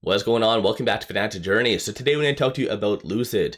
What's going on? Welcome back to Financial Journey. So today we're going to talk to you about Lucid.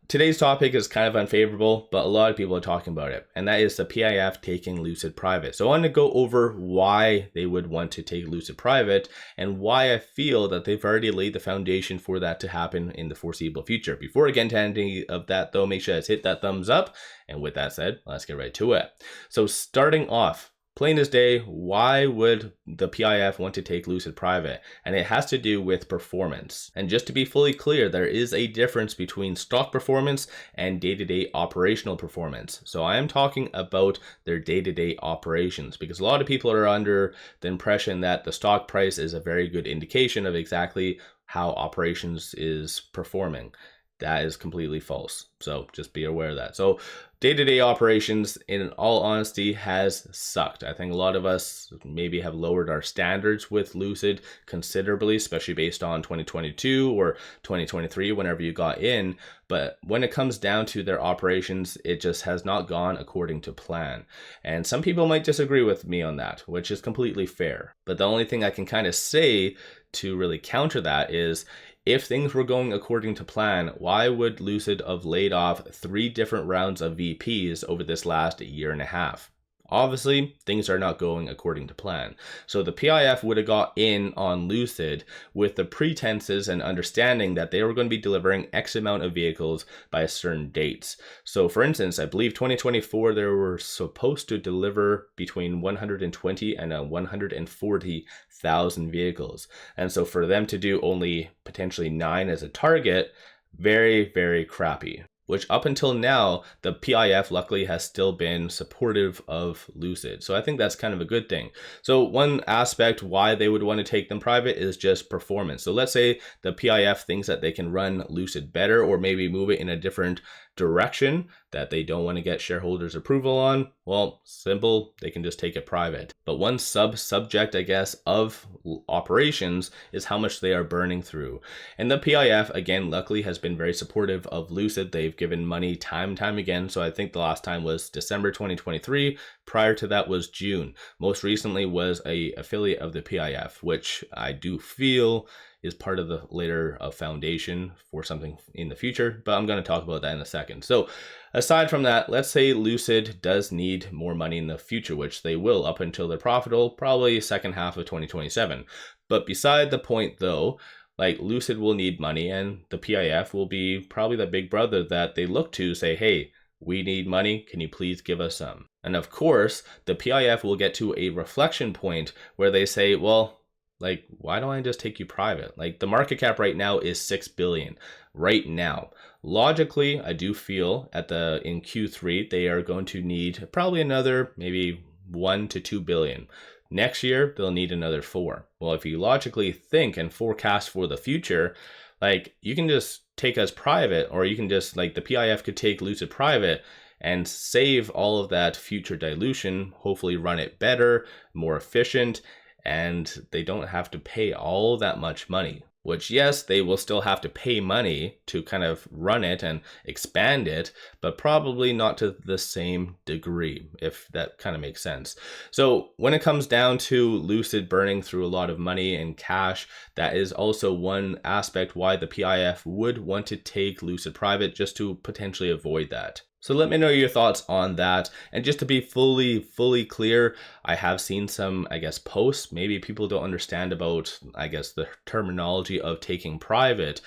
Today's topic is kind of unfavorable, but a lot of people are talking about it, and that is the PIF taking Lucid private. So I want to go over why they would want to take Lucid private and why I feel that they've already laid the foundation for that to happen in the foreseeable future. Before I get into any of that though, make sure to hit that thumbs up. And with that said, let's get right to it. So starting off, plain as day, why would the PIF want to take Lucid private? And it has to do with performance. And just to be fully clear, there is a difference between stock performance and day-to-day operational performance. So I am talking about their day-to-day operations, because a lot of people are under the impression that the stock price is a very good indication of exactly how operations is performing. That is completely false. So just be aware of that. So day-to-day operations, in all honesty, has sucked. I think a lot of us maybe have lowered our standards with Lucid considerably, especially based on 2022 or 2023, whenever you got in. But when it comes down to their operations, it just has not gone according to plan. And some people might disagree with me on that, which is completely fair. But the only thing I can kind of say to really counter that is, if things were going according to plan, why would Lucid have laid off 3 different rounds of VPs over this last year and a half? Obviously, things are not going according to plan. So the PIF would have got in on Lucid with the pretenses and understanding that they were going to be delivering X amount of vehicles by certain dates. So for instance, I believe 2024, they were supposed to deliver between 120 and 140,000 vehicles. And so for them to do only potentially 9 as a target, very, very crappy. Which up until now, the PIF luckily has still been supportive of Lucid. So I think that's kind of a good thing. So one aspect why they would want to take them private is just performance. So let's say the PIF thinks that they can run Lucid better, or maybe move it in a different direction that they don't want to get shareholders' approval on. Well, simple, they can just take it private. But one subject, I guess, of operations is how much they are burning through. And the PIF, again, luckily has been very supportive of Lucid. They've given money time and time again. So I think the last time was December 2023. Prior to that was June. Most recently was a affiliate of the PIF, which I do feel is part of the later foundation for something in the future, but I'm going to talk about that in a second. So aside from that, let's say Lucid does need more money in the future, which they will up until they're profitable, probably second half of 2027. But beside the point though, like Lucid will need money, and the PIF will be probably the big brother that they look to say, hey, we need money, can you please give us some? And of course, the PIF will get to a reflection point where they say, well, like, why don't I just take you private? Like, the market cap right now is 6 billion right now. Logically, I do feel in Q3, they are going to need probably another maybe 1 to 2 billion. Next year, they'll need another 4. Well, if you logically think and forecast for the future, like, you can just take us private, or you can just, like, the PIF could take Lucid private and save all of that future dilution, hopefully run it better, more efficient, and they don't have to pay all that much money. Which, yes, they will still have to pay money to kind of run it and expand it, but probably not to the same degree, if that kind of makes sense. So when it comes down to Lucid burning through a lot of money and cash, that is also one aspect why the PIF would want to take Lucid private, just to potentially avoid that. So let me know your thoughts on that. And just to be fully clear, I have seen some, I guess, posts. Maybe people don't understand about, I guess, the terminology of taking private.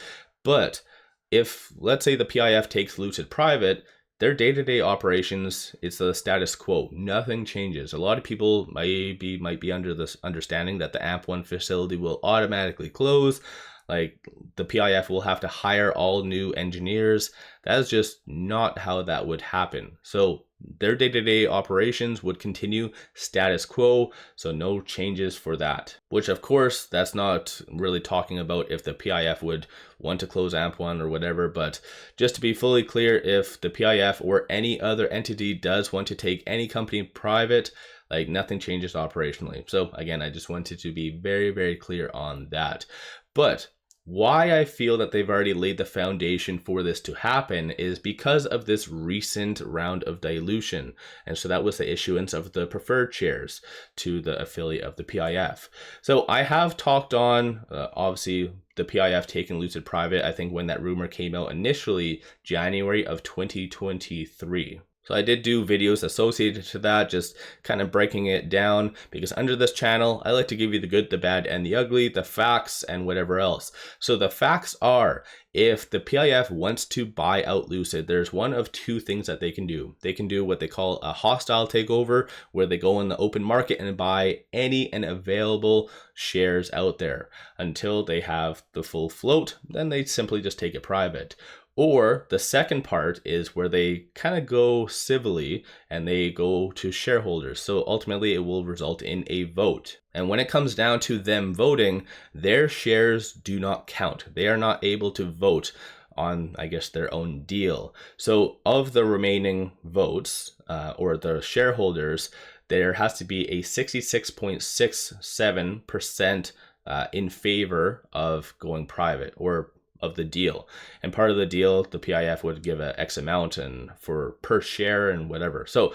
But if, let's say, the PIF takes Lucid private, their day-to-day operations, it's the status quo. Nothing changes. A lot of people might be under this understanding that the AMP1 facility will automatically close. Like, the PIF will have to hire all new engineers. That is just not how that would happen. So their day-to-day operations would continue status quo, so no changes for that. Which, of course, that's not really talking about if the PIF would want to close AMP1 or whatever, but just to be fully clear, if the PIF or any other entity does want to take any company private, like, nothing changes operationally. So again, I just wanted to be very clear on that. But why I feel that they've already laid the foundation for this to happen is because of this recent round of dilution. And so that was the issuance of the preferred shares to the affiliate of the PIF. So I have talked on, obviously, the PIF taking Lucid private, I think when that rumor came out initially, January of 2023. So I did do videos associated to that, just kind of breaking it down, because under this channel, I like to give you the good, the bad, and the ugly, the facts, and whatever else. So the facts are, if the PIF wants to buy out Lucid, there's one of two things that they can do. They can do what they call a hostile takeover, where they go in the open market and buy any and available shares out there until they have the full float. Then they simply just take it private. Or the second part is where they kind of go civilly and they go to shareholders. So ultimately it will result in a vote. And when it comes down to them voting, their shares do not count. They are not able to vote on, I guess, their own deal. So of the remaining votes or the shareholders, there has to be a 66.67% in favor of going private or of the deal. And part of the deal, the PIF would give a X amount and for per share and whatever. So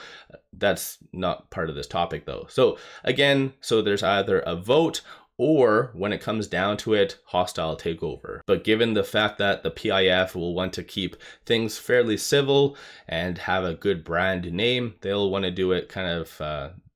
that's not part of this topic though. So again, so there's either a vote or when it comes down to it, hostile takeover. But given the fact that the PIF will want to keep things fairly civil and have a good brand name, they'll want to do it kind of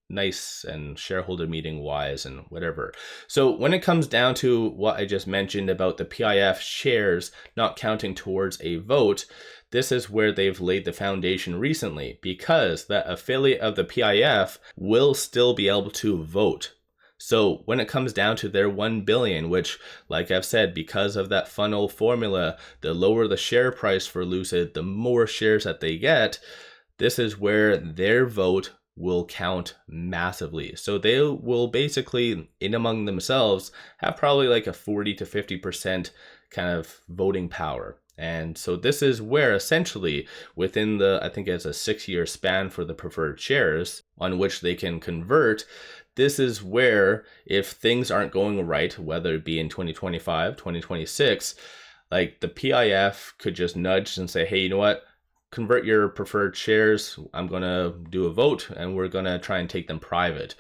nice and shareholder meeting wise and whatever. So when it comes down to what I just mentioned about the PIF shares not counting towards a vote, this is where they've laid the foundation recently, because that affiliate of the PIF will still be able to vote. So when it comes down to their 1 billion, which like I've said, because of that funnel formula, the lower the share price for Lucid, the more shares that they get, this is where their vote will count massively. So they will basically, in among themselves, have probably like a 40 to 50% kind of voting power. And so this is where essentially within the, I think it's a 6-year span for the preferred shares on which they can convert. This is where if things aren't going right, whether it be in 2025, 2026, like the PIF could just nudge and say, hey, you know what? Convert your preferred shares. I'm going to do a vote and we're going to try and take them private.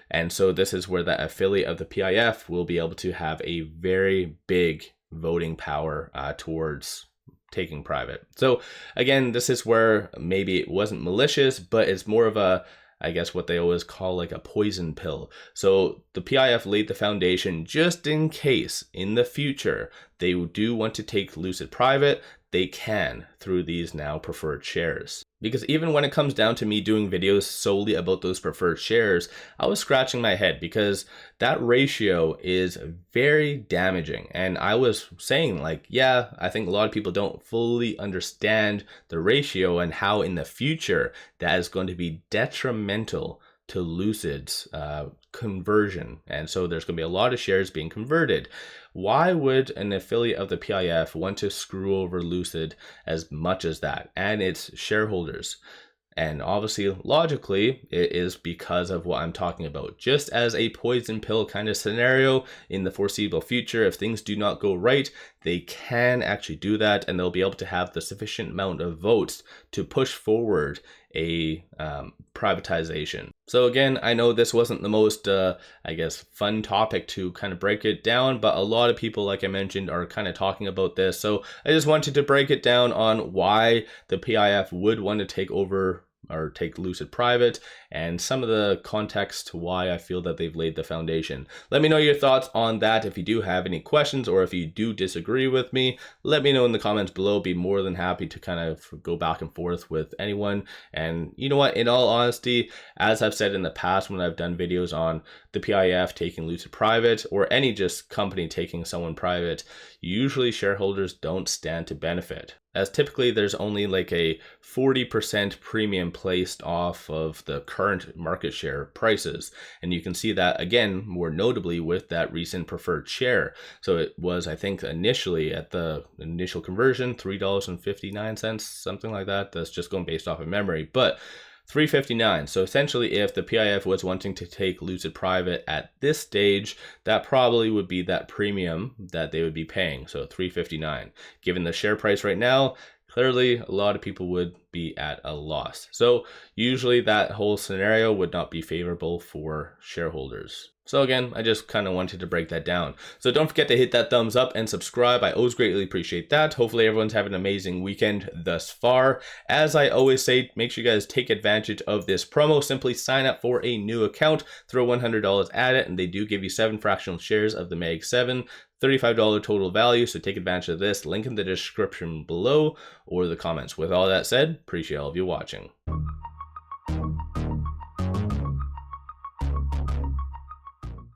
And so this is where that affiliate of the PIF will be able to have a very big voting power towards taking private. So again, this is where maybe it wasn't malicious, but it's more of a, I guess what they always call like a poison pill. So the PIF laid the foundation just in case in the future they do want to take Lucid private, they can through these now preferred shares. Because even when it comes down to me doing videos solely about those preferred shares, I was scratching my head because that ratio is very damaging. And I was saying like, yeah, I think a lot of people don't fully understand the ratio and how in the future that is going to be detrimental to Lucid's conversion. And so there's going to be a lot of shares being converted. Why would an affiliate of the PIF want to screw over Lucid as much as that and its shareholders? And obviously, logically, it is because of what I'm talking about. Just as a poison pill kind of scenario in the foreseeable future, if things do not go right, they can actually do that and they'll be able to have the sufficient amount of votes to push forward a privatization. So again, I know this wasn't the most, I guess, fun topic to kind of break it down, but a lot of people, like I mentioned, are kind of talking about this. So I just wanted to break it down on why the PIF would want to take over or take Lucid private and some of the context to why I feel that they've laid the foundation. Let me know your thoughts on that. If you do have any questions or if you do disagree with me, let me know in the comments below. Be more than happy to kind of go back and forth with anyone. And you know what, in all honesty, as I've said in the past when I've done videos on the PIF taking Lucid private or any just company taking someone private, usually shareholders don't stand to benefit, as typically there's only like a 40% premium placed off of the current market share prices. And you can see that again, more notably with that recent preferred share. So it was, I think initially at the initial conversion, $3.59, something like that. That's just going based off of memory, but $3.59. So essentially, if the PIF was wanting to take Lucid private at this stage, that probably would be that premium that they would be paying. So $3.59. Given the share price right now, clearly a lot of people would be at a loss. So usually that whole scenario would not be favorable for shareholders. So again, I just kind of wanted to break that down. So don't forget to hit that thumbs up and subscribe. I always greatly appreciate that. Hopefully everyone's having an amazing weekend thus far. As I always say, make sure you guys take advantage of this promo. Simply sign up for a new account, throw $100 at it, and they do give you 7 fractional shares of the 𝗪𝗧𝗛, $35 total value. So take advantage of this. Link in the description below or the comments. With all that said, appreciate all of you watching.